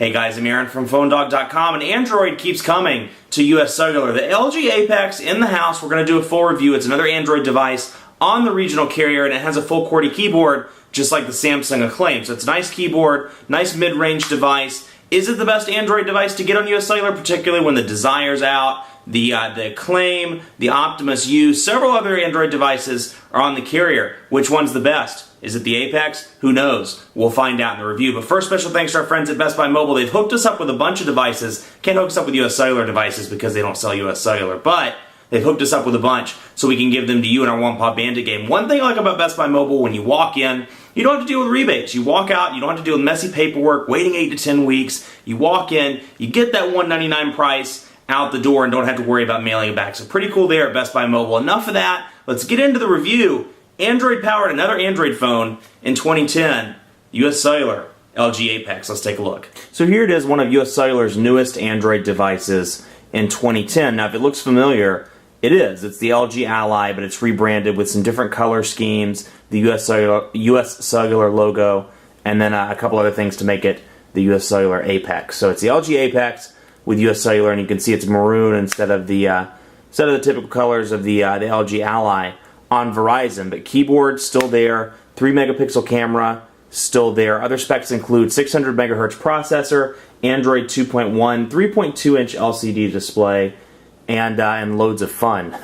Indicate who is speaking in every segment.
Speaker 1: Hey guys, I'm Aaron from PhoneDog.com, and Android keeps coming to US Cellular. The LG Apex in the house, we're going to do a full review. It's another Android device on the regional carrier, and it has a full QWERTY keyboard, just like the Samsung Acclaim. So it's a nice keyboard, nice mid-range device. Is it the best Android device to get on US Cellular, particularly when the Desire's out? The Acclaim, the Optimus U, several other Android devices are on the carrier. Which one's the best? Is it the Apex? Who knows? We'll find out in the review. But first, special thanks to our friends at Best Buy Mobile. They've hooked us up with a bunch of devices. Can't hook us up with US Cellular devices because they don't sell US Cellular, but they've hooked us up with a bunch so we can give them to you in our One Paw Bandit game. One thing I like about Best Buy Mobile, when you walk in, you don't have to deal with rebates. You walk out, you don't have to deal with messy paperwork, waiting 8 to 10 weeks. You walk in, you get that $199 price out the door and don't have to worry about mailing it back. So pretty cool there at Best Buy Mobile. Enough of that. Let's get into the review. Android powered another Android phone in 2010. US Cellular, LG Apex. Let's take a look. So here it is, one of US Cellular's newest Android devices in 2010. Now if it looks familiar, it is. It's the LG Ally, but it's rebranded with some different color schemes, the US Cellular logo, and then a couple other things to make it the US Cellular Apex. So it's the LG Apex with US Cellular, and you can see it's maroon instead of the typical colors of the LG Ally on Verizon. But keyboard still there, 3 megapixel camera still there. Other specs include 600 megahertz processor, Android 2.1, 3.2 inch LCD display, and loads of fun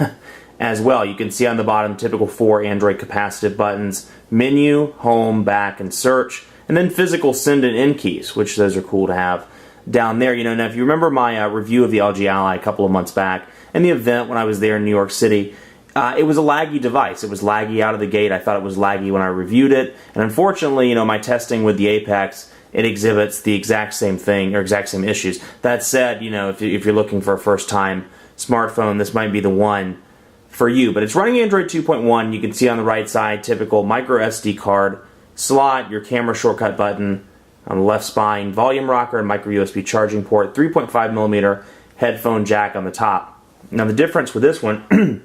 Speaker 1: as well. You can see on the bottom typical 4 Android capacitive buttons: menu, home, back, and search, and then physical send and end keys, which those are cool to have down there. You know, now if you remember my review of the LG Ally a couple of months back, and the event when I was there in New York City, it was a laggy device. It was laggy out of the gate. I thought it was laggy when I reviewed it, and unfortunately, you know, my testing with the Apex, it exhibits the exact same thing, or exact same issues. That said, you know, if you're looking for a first-time smartphone, this might be the one for you. But it's running Android 2.1. You can see on the right side, typical micro SD card slot, your camera shortcut button on the left spine, volume rocker and micro USB charging port, 3.5 millimeter headphone jack on the top. Now the difference with this one,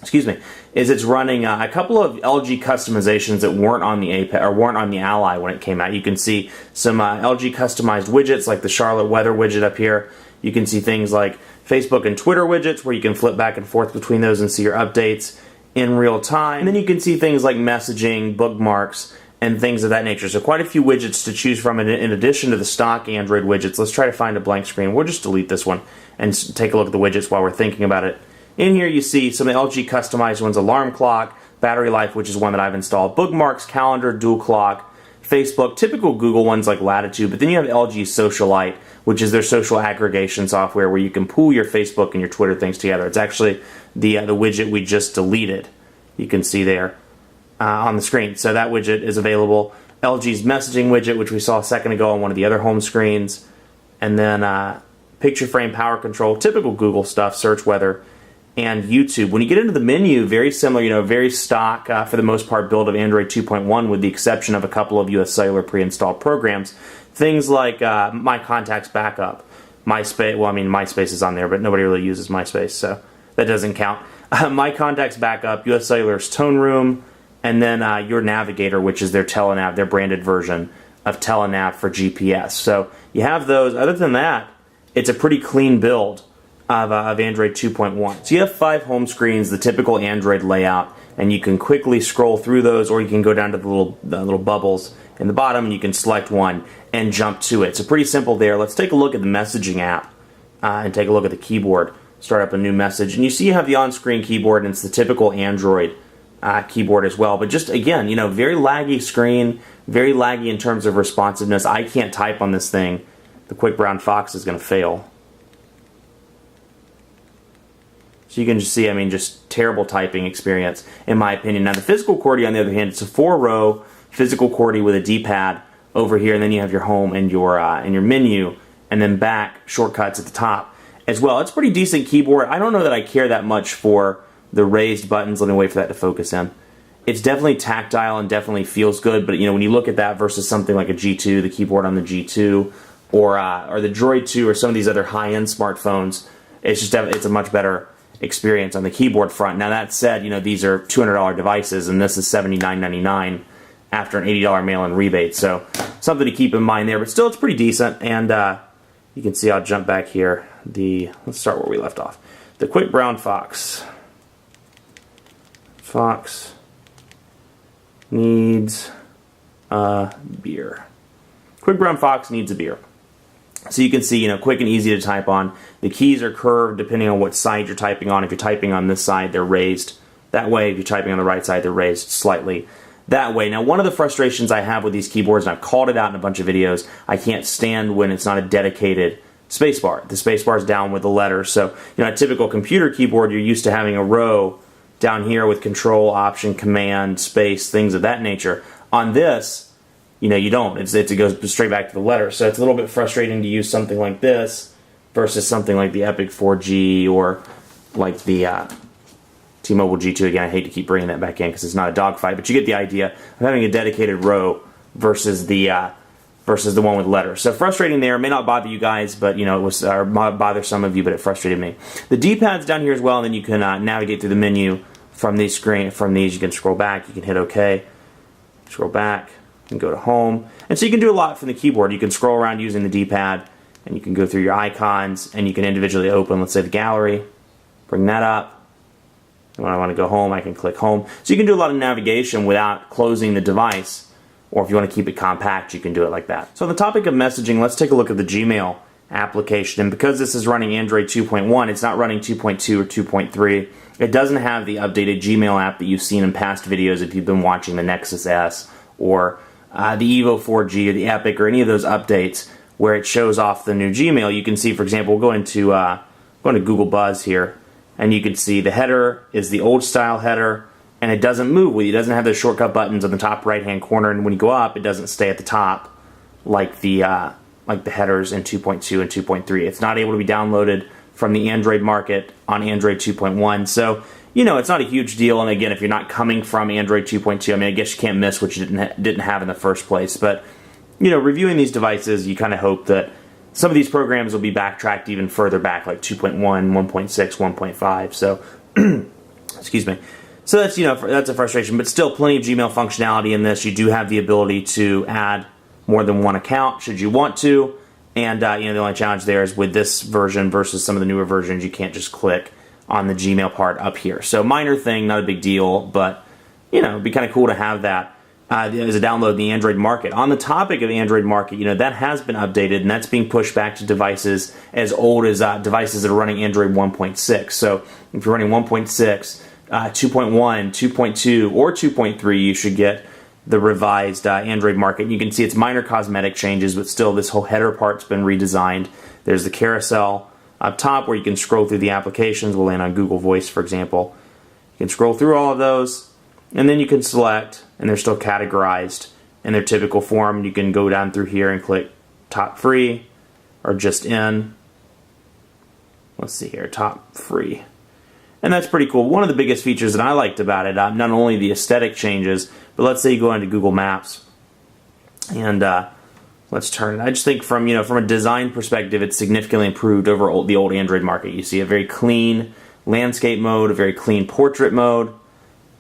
Speaker 1: excuse me, is it's running a couple of LG customizations that weren't on the Apex or weren't on the Ally when it came out. You can see some LG customized widgets like the Charlotte weather widget up here. You can see things like Facebook and Twitter widgets where you can flip back and forth between those and see your updates in real time. And then you can see things like messaging, bookmarks, and things of that nature. So quite a few widgets to choose from in addition to the stock Android widgets. Let's try to find a blank screen. We'll just delete this one and take a look at the widgets while we're thinking about it. In here you see some LG customized ones: alarm clock, battery life, which is one that I've installed, bookmarks, calendar, dual clock, Facebook, typical Google ones like Latitude, but then you have LG Socialite, which is their social aggregation software where you can pool your Facebook and your Twitter things together. It's actually the widget we just deleted. You can see there on the screen. So that widget is available. LG's messaging widget, which we saw a second ago on one of the other home screens. And then picture frame power control, typical Google stuff, search weather, and YouTube. When you get into the menu, very similar, you know, very stock, for the most part, build of Android 2.1 with the exception of a couple of US Cellular pre-installed programs. Things like My Contacts Backup, MySpace. Well, I mean, MySpace is on there, but nobody really uses MySpace, so that doesn't count. My Contacts Backup, US Cellular's Tone Room, and then Your Navigator, which is their Telenav, their branded version of Telenav for GPS. So you have those. Other than that, it's a pretty clean build of Android 2.1. So you have 5 home screens, the typical Android layout, and you can quickly scroll through those, or you can go down to the little bubbles in the bottom, and you can select one and jump to it. So pretty simple there. Let's take a look at the messaging app and take a look at the keyboard. Start up a new message, and you see you have the on-screen keyboard, and it's the typical Android keyboard as well. But just again, you know, very laggy screen, very laggy in terms of responsiveness. I can't type on this thing. The Quick Brown Fox is going to fail. So you can just see, I mean, just terrible typing experience, in my opinion. Now, the physical QWERTY, on the other hand, it's a 4-row physical QWERTY with a D-pad over here, and then you have your home and your menu, and then back shortcuts at the top as well. It's a pretty decent keyboard. I don't know that I care that much for the raised buttons. Let me wait for that to focus in. It's definitely tactile and definitely feels good, but you know, when you look at that versus something like a G2, the keyboard on the G2, or the Droid 2, or some of these other high-end smartphones, it's a much better experience on the keyboard front. Now that said, you know, these are $200 devices, and this is $79.99 after an $80 mail-in rebate. So something to keep in mind there, but still it's pretty decent. And you can see I'll jump back here. Let's start where we left off. The Quick Brown Fox. Fox needs a beer. Quick Brown Fox needs a beer. So you can see, quick and easy to type on. The keys are curved depending on what side you're typing on. If you're typing on this side, they're raised that way. If you're typing on the right side, they're raised slightly that way. Now, one of the frustrations I have with these keyboards, and I've called it out in a bunch of videos, I can't stand when it's not a dedicated spacebar. The spacebar is down with the letters. So, a typical computer keyboard, you're used to having a row down here with Control, Option, Command, Space, things of that nature. On this, you don't. It goes straight back to the letter. So it's a little bit frustrating to use something like this versus something like the Epic 4G or like the T-Mobile G2. Again, I hate to keep bringing that back in because it's not a dogfight, but you get the idea of having a dedicated row versus the one with letters. So frustrating there. It may not bother you guys, but it was might bother some of you, but it frustrated me. The D-pad's down here as well, and then you can navigate through the menu from these. You can scroll back. You can hit OK. Scroll back. And go to home. And so you can do a lot from the keyboard. You can scroll around using the D-pad, and you can go through your icons, and you can individually open, let's say, the gallery, bring that up. And when I want to go home, I can click home. So you can do a lot of navigation without closing the device, or if you want to keep it compact, you can do it like that. So on the topic of messaging, let's take a look at the Gmail application. And because this is running Android 2.1, it's not running 2.2 or 2.3. It doesn't have the updated Gmail app that you've seen in past videos if you've been watching the Nexus S or the Evo 4G or the Epic or any of those updates where it shows off the new Gmail. You can see, for example, we'll go into Google Buzz here, and you can see the header is the old style header, and it doesn't move. It doesn't have those shortcut buttons on the top right-hand corner, and when you go up, it doesn't stay at the top like the headers in 2.2 and 2.3. It's not able to be downloaded from the Android market on Android 2.1, so it's not a huge deal. And again, if you're not coming from Android 2.2, I guess you can't miss what you didn't have in the first place. But reviewing these devices, you kind of hope that some of these programs will be backtracked even further back, like 2.1, 1.6, 1.5. So, excuse me. So that's that's a frustration, but still plenty of Gmail functionality in this. You do have the ability to add more than one account should you want to, and the only challenge there is with this version versus some of the newer versions, you can't just click on the Gmail part up here. So minor thing, not a big deal, but it'd be kind of cool to have that as a download in the Android market. On the topic of the Android market, that has been updated, and that's being pushed back to devices as old as devices that are running Android 1.6. So if you're running 1.6, 2.1, 2.2, or 2.3, you should get the revised Android market. You can see it's minor cosmetic changes, but still this whole header part's been redesigned. There's the carousel up top where you can scroll through the applications. We'll land on Google Voice, for example. You can scroll through all of those, and then you can select, and they're still categorized in their typical form. You can go down through here and click top free or just in. Let's see here, top free. And that's pretty cool. One of the biggest features that I liked about it, not only the aesthetic changes, but let's say you go into Google Maps and let's turn it. I just think from a design perspective, it's significantly improved over the old Android market. You see a very clean landscape mode, a very clean portrait mode,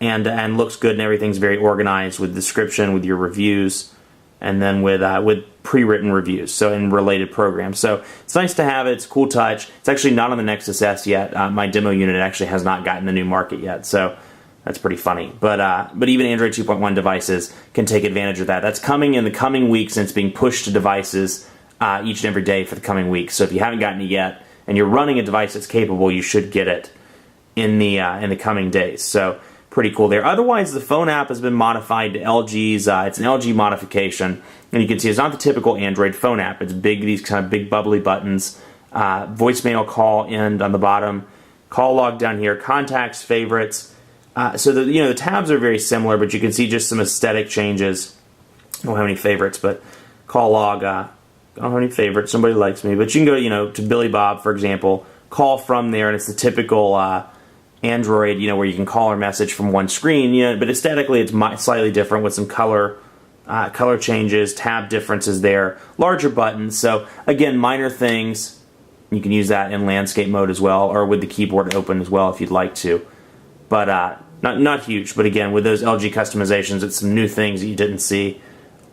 Speaker 1: and looks good, and everything's very organized with description, with your reviews, and then with pre-written reviews, so in related programs. So it's nice to have it. It's a cool touch. It's actually not on the Nexus S yet. My demo unit actually has not gotten the new market yet, so that's pretty funny. But even Android 2.1 devices can take advantage of that. That's coming in the coming weeks, and it's being pushed to devices each and every day for the coming weeks. So if you haven't gotten it yet, and you're running a device that's capable, you should get it in the coming days. So pretty cool there. Otherwise, the phone app has been modified to LG's. It's an LG modification, and you can see it's not the typical Android phone app. It's big, these kind of big bubbly buttons. Voicemail call end on the bottom, call log down here, contacts, favorites. So the tabs are very similar, but you can see just some aesthetic changes. I don't have any favorites, but call log. I don't have any favorites. Somebody likes me, but you can go to Billy Bob, for example. Call from there, and it's the typical Android, where you can call or message from one screen. But aesthetically, it's slightly different with some color changes, tab differences there, larger buttons. So again, minor things. You can use that in landscape mode as well, or with the keyboard open as well if you'd like to. But not huge. But again, with those LG customizations, it's some new things that you didn't see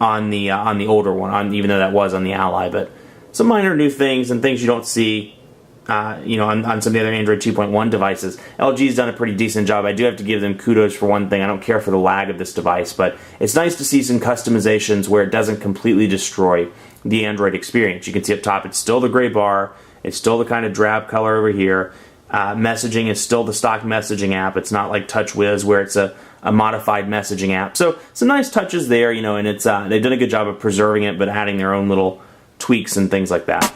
Speaker 1: on the older one, even though that was on the Ally. But some minor new things and things you don't see, you know, on some of the other Android 2.1 devices. LG's done a pretty decent job. I do have to give them kudos for one thing. I don't care for the lag of this device, but it's nice to see some customizations where it doesn't completely destroy the Android experience. You can see up top, it's still the gray bar. It's still the kind of drab color over here. Messaging is still the stock messaging app. It's not like TouchWiz where it's a modified messaging app. So some nice touches there, you know, and it's they've done a good job of preserving it, but adding their own little tweaks and things like that.